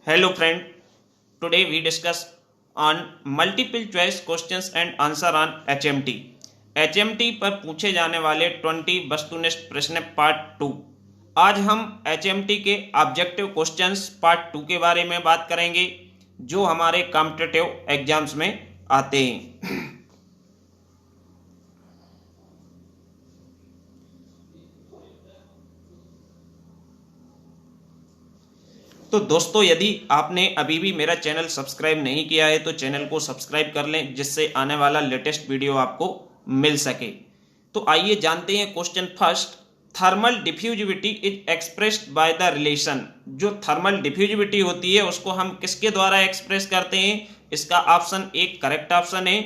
Hello friend, today we discuss on multiple choice questions and answer on HMT. HMT पर पूछे जाने वाले 20 वस्तुनिष्ठ प्रश्न पार्ट 2। आज हम HMT के ऑब्जेक्टिव क्वेश्चंस पार्ट 2 के बारे में बात करेंगे जो हमारे कॉम्पिटिटिव एग्जाम्स में आते हैं। तो दोस्तों, यदि आपने अभी भी मेरा चैनल सब्सक्राइब नहीं किया है तो चैनल को सब्सक्राइब कर लें जिससे आने वाला लेटेस्ट वीडियो आपको मिल सके। तो आइए जानते हैं question first. Thermal diffusivity is expressed by the relation. जो थर्मल डिफ्यूजिविटी होती है उसको हम किसके द्वारा एक्सप्रेस करते हैं? इसका ऑप्शन एक करेक्ट ऑप्शन है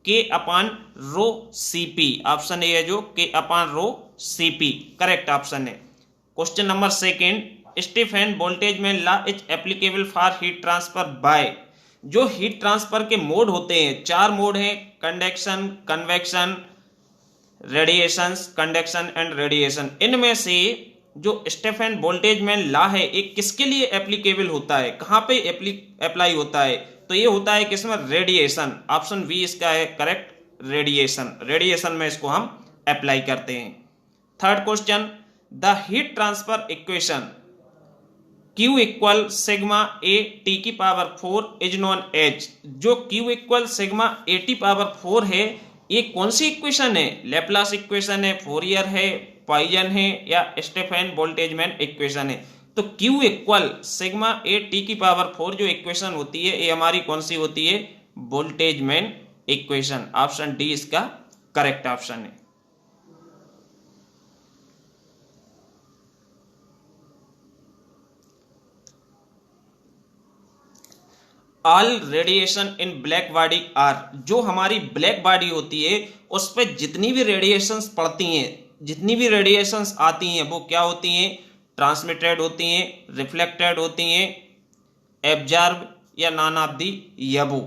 के upon rho C P. Option A है जो K upon rho C P correct option है। Question number second. Stefan Boltzmann में law is applicable for heat transfer by. जो हीट ट्रांसफर के मोड होते हैं, चार मोड हैं, conduction, convection, radiation, conduction and radiation. इनमें से जो स्टीफन वोल्टेज में लॉ है एक किसके लिए एप्लीकेबल होता है, कहां पे अप्लाई होता है? तो ये होता है किसमें? रेडिएशन। ऑप्शन बी इसका है करेक्ट, रेडिएशन। रेडिएशन में इसको हम अप्लाई करते हैं। Third question. The heat transfer equation Q equal sigma A T की पावर 4 इज नॉन एज। जो Q equal sigma A T power 4 है, ये कौन सी इक्वेशन है? लेप्लास इक्वेशन है, फोरियर है, पॉइजन है या स्टेफन बोल्टेजमैन इक्वेशन है? तो Q equal sigma A T की पावर 4 जो इक्वेशन होती है ये हमारी कौन सी होती है? Boltzmann equation. ऑप्शन डी इसका करेक्ट ऑप्शन है। All radiation in black body are. जो हमारी ब्लैक बॉडी होती है उस पर जितनी भी रेडिएशंस पड़ती हैं, जितनी भी रेडिएशंस आती हैं वो क्या होती हैं? ट्रांसमिटेड होती हैं, रिफ्लेक्टेड होती हैं, एब्जॉर्ब या नॉन ऑफ दी यबो।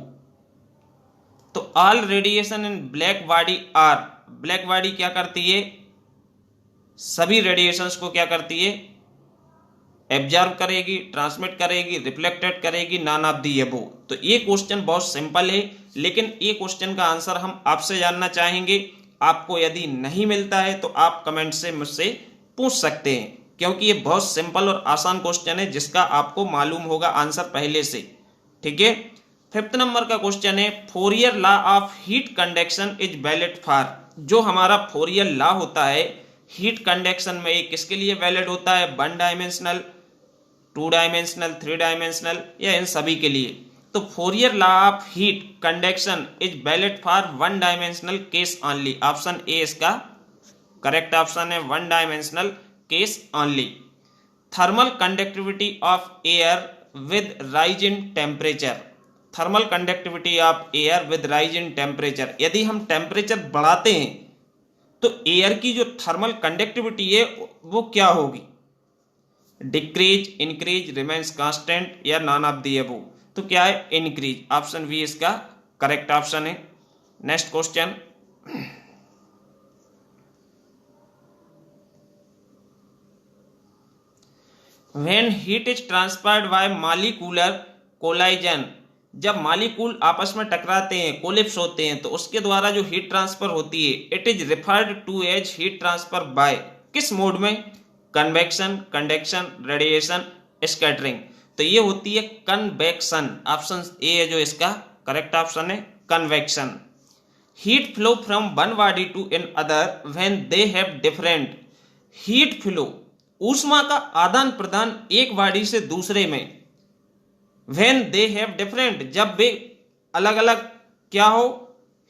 तो all radiation in black body are, black body क्या करती है? सभी रेडिएशंस को क्या करती है? एब्जॉर्ब करेगी, ट्रांसमिट करेगी, रिफ्लेक्टेड करेगी, नॉन ऑफ दी अबव। तो ये क्वेश्चन बहुत सिंपल है, लेकिन ये क्वेश्चन का आंसर हम आपसे जानना चाहेंगे। आपको यदि नहीं मिलता है तो आप कमेंट से मुझसे पूछ सकते हैं, क्योंकि ये बहुत सिंपल और आसान क्वेश्चन है जिसका आपको मालूम होगा आंसर पहले से। ठीक है। फिफ्थ नंबर का क्वेश्चन है Fourier law of heat conduction is valid for. जो हमारा फोरियर लॉ होता है हीट कंडक्शन में, ये किसके लिए वैलिड होता है? One dimensional, two dimensional, three dimensional या इन सभी के लिए? तो Fourier law of heat conduction is valid for one dimensional case only. Option A इसका करेक्ट ऑप्शन है, one dimensional case only. Thermal conductivity of air with rise in temperature. Thermal conductivity of air with rise in temperature. यदि हम temperature बढ़ाते हैं तो air की जो thermal conductivity है वो क्या होगी? डिक्रीज, इंक्रीज, रिमेन्स कांस्टेंट या नॉन ऑफ दी अबव? तो क्या है? इंक्रीज। ऑप्शन बी इसका करेक्ट ऑप्शन है। Next question. When heat is transferred by molecular collision. जब मॉलिक्यूल आपस में टकराते हैं, कोलिप्स होते हैं, तो उसके द्वारा जो हीट ट्रांसफर होती है it is referred to as heat transfer by. किस मोड में? Convection, conduction, radiation, scattering. तो ये होती है कन्वेक्शन। ऑप्शन ए है जो इसका करेक्ट ऑप्शन है, convection. Heat flow from one body to another when they have different. Heat flow, ऊष्मा का आदान प्रदान एक बॉडी से दूसरे में, व्हेन दे हैव डिफरेंट, जब वे अलग अलग क्या हो?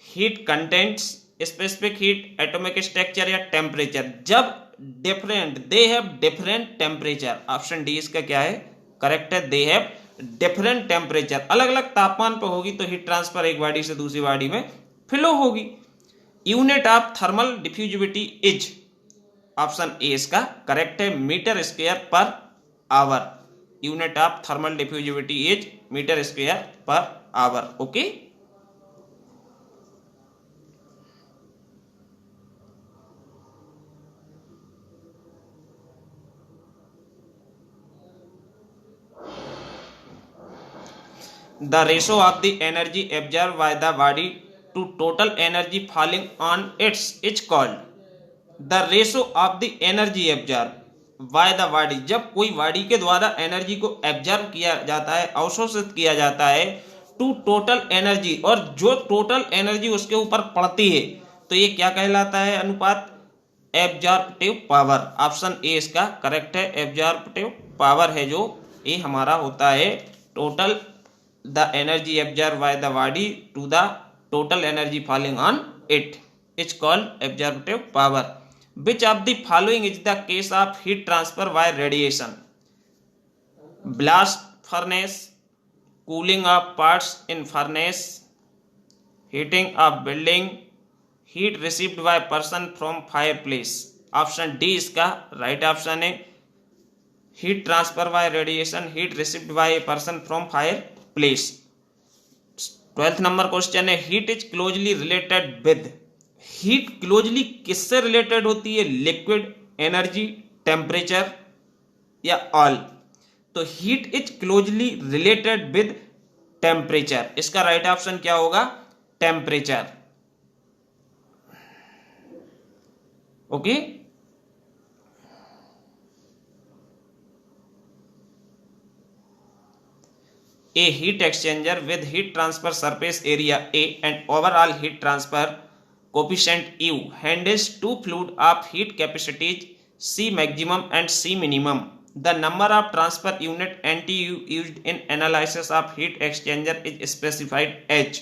Heat contents, specific heat, atomic structure या टेम्परेचर। जब different, they have different temperature. Option D इसका क्या है? करेक्ट है, दे हैव डिफरेंट टेम्परेचर। अलग अलग तापमान पर होगी तो हीट ट्रांसफर एक बॉडी से दूसरी बॉडी में फ्लो होगी। Unit of thermal diffusivity is, option A इसका करेक्ट है, metre square per hour. Unit of thermal diffusivity is metre square per hour. Okay. The ratio of the energy absorb by the body to total energy falling on its is called the ratio of the energy absorb by the body. जब कोई body के द्वारा energy को absorb किया जाता है, अवशोषित किया जाता है, टू टोटल एनर्जी, और जो टोटल एनर्जी उसके ऊपर पड़ती है, तो ये क्या कहलाता है अनुपात? Absorptive power. ऑप्शन ए इसका करेक्ट है। एब्जॉर्प्टिव पावर है जो ये हमारा होता है total the energy absorb by the body to the total energy falling on it is called absorptive power. Which of the following is the case of heat transfer by radiation? Blast furnace, cooling of parts in furnace, heating of building, heat received by person from fire place. Option D इसका right option है। Heat transfer by radiation, heat received by a person from fire place. 12th number question है, heat is closely related with. Heat closely किससे related होती है? Liquid, energy, temperature या all? तो heat is closely related with temperature. इसका right option क्या होगा? Temperature. Okay, a heat exchanger with heat transfer surface area A and overall heat transfer coefficient U handles two fluid of heat capacities C maximum and C minimum. The number of transfer unit NTU used in analysis of heat exchanger is specified H.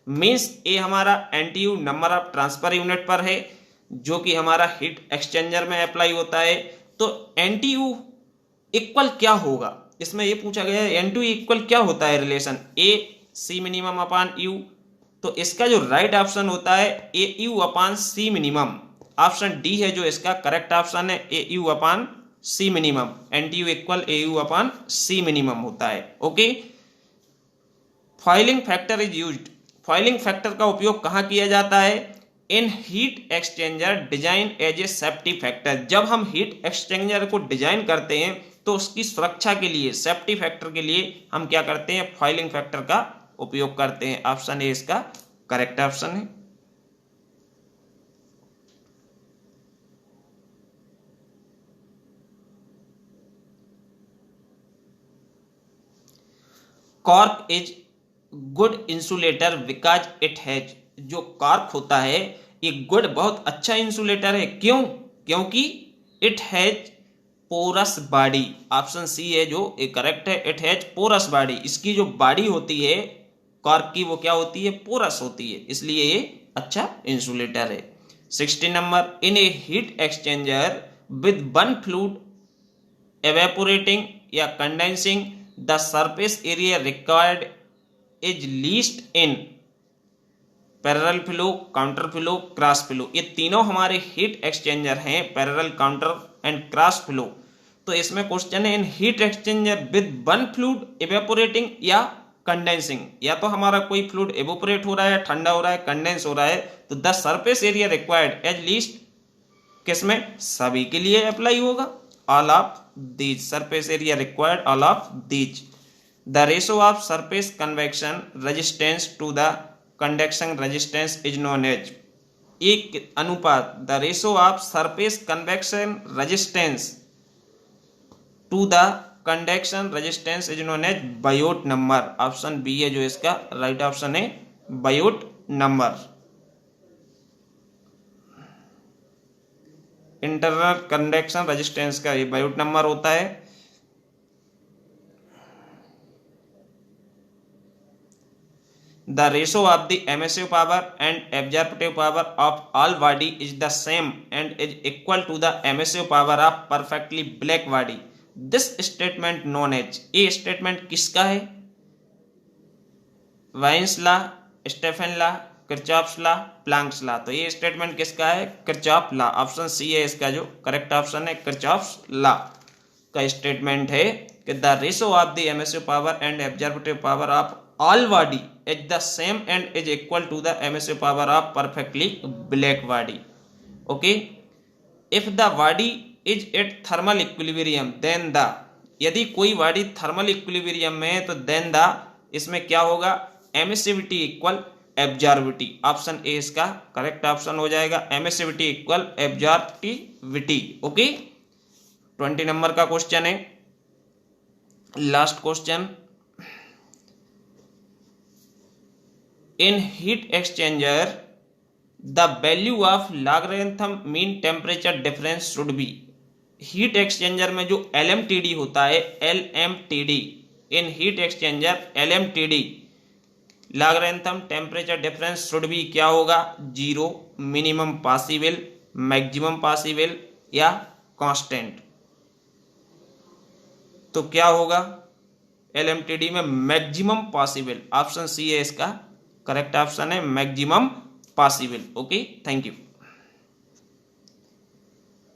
Means ए हमारा NTU number of transfer unit पर है जो कि हमारा heat exchanger में apply होता है। तो NTU इक्वल क्या होगा? इसमें ये पूछा गया है N2 इक्वल क्या होता है relation? A C minimum upon U. तो इसका जो राइट ऑप्शन होता है A U upon C minimum. Option D है जो इसका करेक्ट ऑप्शन है, A U upon C minimum. NTU equal A U upon C minimum होता है। Okay, fouling factor is used. Fouling factor का उपयोग कहाँ किया जाता है? In heat exchanger design as a safety factor. जब हम हीट एक्सचेंजर को डिजाइन करते हैं तो उसकी सुरक्षा के लिए, सेफ्टी फैक्टर के लिए हम क्या करते हैं? फॉइलिंग फैक्टर का उपयोग करते हैं। ऑप्शन ए इसका करेक्ट ऑप्शन है। Cork is good insulator because it has. जो कॉर्क होता है ये गुड, बहुत अच्छा इंसुलेटर है। क्यों? क्योंकि it has porous body. Option C है जो करेक्ट है। It has porous body. इसकी जो बॉडी होती है कॉर्क की वो क्या होती है? पोरस होती है, इसलिए ये अच्छा इंसुलेटर है। 16 number, in a heat exchanger with one fluid evaporating या condensing the surface area required is least in parallel flow, counter flow, cross flow. ये तीनों हमारे हीट एक्सचेंजर हैं, parallel, counter and cross flow. तो इसमें question है in heat exchanger with one fluid evaporating या condensing. या तो हमारा कोई फ्लूइड इवेपोरेट हो रहा है, ठंडा हो रहा है, कंडेंस हो रहा है, तो the surface area required at least किसमें? सभी के लिए अप्लाई होगा। All of these, surface area required all of these. The ratio of surface convection resistance to the conduction resistance is known as. एक अनुपात, the ratio of surface convection resistance to the conduction resistance is known as Biot number. Option B है जो इसका right option है, Biot number. Internal conduction resistance का ये Biot number होता है। The ratio of the emissive power and absorptive power of all body is the same and is equal to the emissive power of perfectly black body. This statement known as, ये statement किसका है? Wien's law, Stefan law, Kirchhoff's law, Planck's law. तो ये statement किसका है? Kirchhoff law. Option C है इसका जो करेक्ट ऑप्शन है, किरचॉफ्स लॉ का स्टेटमेंट है कि the ratio of the emissive power and absorptive power of all body is the same and is equal to the emissive power of perfectly black body. Okay, if the body is at thermal equilibrium then the, यदि कोई body thermal equilibrium में है तो then the इसमें क्या होगा, emissivity equal एब्जॉर्बिविटी, option A इसका correct option हो जाएगा, एमिसिविटी इक्वल एब्जॉर्बिविटी। ओके, 20 नंबर का क्वेश्चन है, last question. In heat exchanger the value of logarithm mean temperature difference should be. Heat exchanger में जो LMTD होता है, LMTD, in heat exchanger LMTD logarithm temperature difference should be क्या होगा, 0, minimum possible, maximum possible या constant. तो क्या होगा, LMTD में मैक्सिमम पॉसिबल, ऑप्शन सी है इसका करेक्ट ऑप्शन है, maximum possible. Okay, thank you.